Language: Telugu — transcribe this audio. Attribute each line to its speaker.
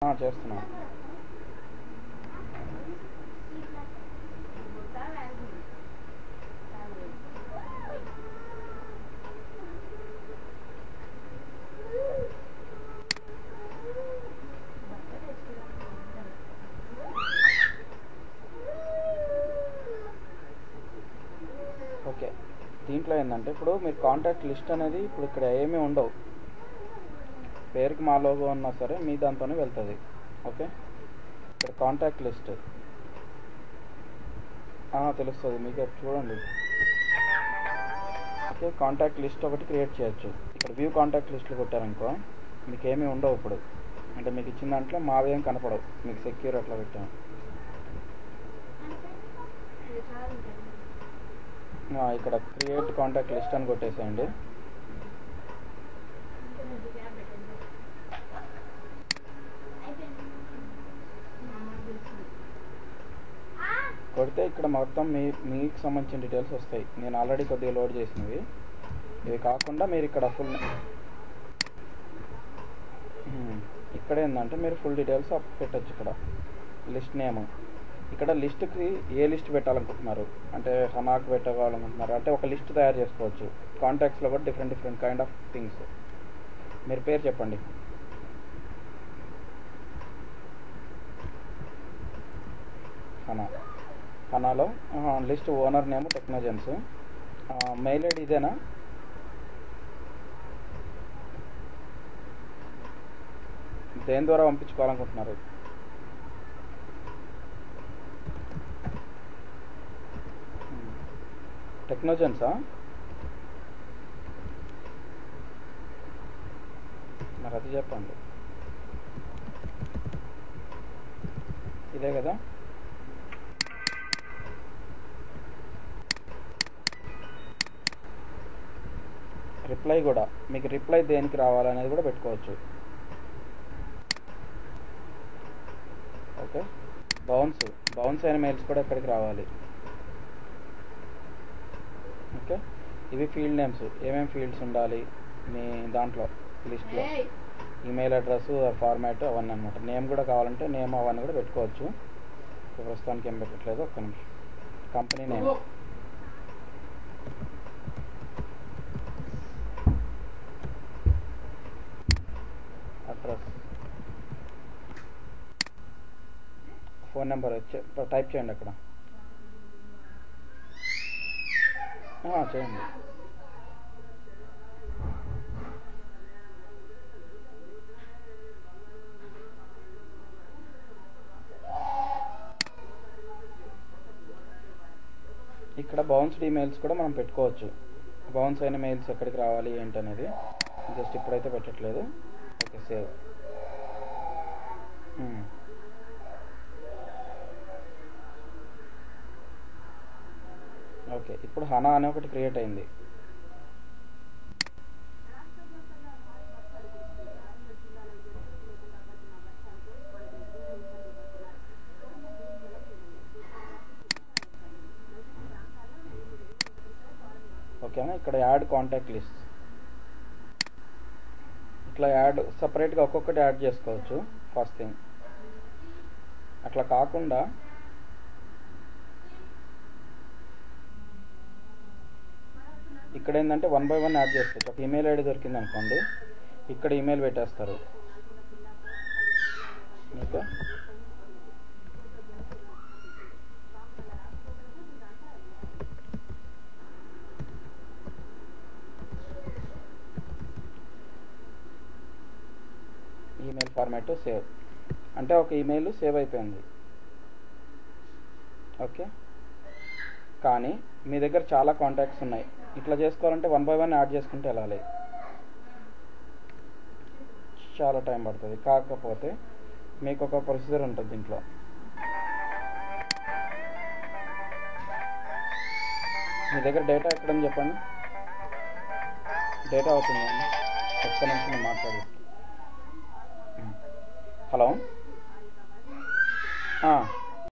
Speaker 1: చేస్తున్నాను. ఓకే, దీంట్లో ఏంటంటే ఇప్పుడు మీరు కాంటాక్ట్ లిస్ట్ అనేది ఇప్పుడు ఇక్కడ ఏమీ ఉండవు. పేరుకి మా లోగో ఉన్నా సరే మీ దాంతోనే వెళ్తుంది. ఓకే, ఇక్కడ కాంటాక్ట్ లిస్ట్ తెలుస్తుంది మీకు, చూడండి. ఓకే, కాంటాక్ట్ లిస్ట్ ఒకటి క్రియేట్ చేయొచ్చు. ఇక్కడ వ్యూ కాంటాక్ట్ లిస్టులు కొట్టారనుకో మీకు ఏమీ ఉండవు. ఇప్పుడు అంటే మీకు ఇచ్చిన దాంట్లో మావేం కనపడవు, మీకు సెక్యూర్ అట్లా పెట్టాము. ఇక్కడ క్రియేట్ కాంటాక్ట్ లిస్ట్ అని కొట్టేసేయండి. కొడితే ఇక్కడ మొత్తం మీకు సంబంధించిన డీటెయిల్స్ వస్తాయి. నేను ఆల్రెడీ కొద్దిగా లోడ్ చేసినవి. ఇవి కాకుండా మీరు ఇక్కడ ఫుల్ ఇక్కడ ఏంటంటే మీరు ఫుల్ డీటెయిల్స్ పెట్టచ్చు. ఇక్కడ లిస్ట్ నేమ్, ఇక్కడ లిస్ట్కి ఏ లిస్ట్ పెట్టాలనుకుంటున్నారు, అంటే హనాకు పెట్టాలనుకుంటున్నారు అంటే ఒక లిస్ట్ తయారు చేసుకోవచ్చు. కాంటాక్ట్స్లో కూడా డిఫరెంట్ కైండ్ ఆఫ్ థింగ్స్. మీరు పేరు చెప్పండి. హనాలో లిస్ట్ ఓనర్ నేమ్ టెక్నోజన్స్. మెయిల్ ఐడి ఇదేనా? దేని ద్వారా పంపించుకోవాలనుకుంటున్నారు? టెక్నోజన్సా? మరి అది చెప్పండి. ఇదే కదా? రిప్లై కూడా మీకు రిప్లై దేనికి రావాలనేది కూడా పెట్టుకోవచ్చు. ఓకే, బౌన్స్ అయిన మెయిల్స్ కూడా ఎక్కడికి రావాలి. ఓకే, ఇవి ఫీల్డ్ నేమ్స్. ఏమేమి ఫీల్డ్స్ ఉండాలి మీ దాంట్లో లిస్ట్లో, ఈమెయిల్ అడ్రస్, ఫార్మాట్ అవన్నీ అనమాట. నేమ్ కూడా కావాలంటే నేమ్ అవన్నీ కూడా పెట్టుకోవచ్చు. ప్రస్తుతానికి ఏం పెట్టట్లేదు. ఒక్క నిమిషం. Company name, address, phone number type చేయండి అక్కడ. చేయండి. ఇక్కడ బౌన్స్డ్ ఈమెయిల్స్ కూడా మనం పెట్టుకోవచ్చు. బౌన్స్ అయిన మెయిల్స్ ఎక్కడికి రావాలి ఏంటనేది జస్ట్ ఇప్పుడైతే పెట్టట్లేదు. Okay, save. ఓకే, ఇప్పుడు హనా అనే ఒకటి క్రియేట్ అయింది. ఓకేనా? ఇక్కడ యాడ్ కాంటాక్ట్ లిస్ట్, ఇట్లా యాడ్ సపరేట్గా ఒక్కొక్కటి యాడ్ చేసుకోవచ్చు. ఫస్ట్ థింగ్ అట్లా కాకుండా ఇక్కడ ఏంటంటే 1 by 1 యాడ్ చేసుకోవచ్చు. ఒక ఈమెయిల్ ఐడి దొరికింది అనుకోండి, ఇక్కడ ఈమెయిల్ పెట్టేస్తారు. ఓకే, ఈమెయిల్ ఫార్మాట్ సేవ్ అంటే ఒక ఈమెయిల్ సేవ్ అయిపోయింది. ఓకే, కానీ మీ దగ్గర చాలా కాంటాక్ట్స్ ఉన్నాయి. ఇట్లా చేసుకోవాలంటే 1 by 1 యాడ్ చేసుకుంటే వెళ్ళాలి. చాలా టైం పడుతుంది. కాకపోతే మీకు ఒక ప్రొసీజర్ ఉంటుంది దీంట్లో. మీ దగ్గర డేటా ఎక్కడని చెప్పండి. డేటా అవుతుంది. ఒక్క నిమిషం నేను మాట్లాడిస్తాను. హలో,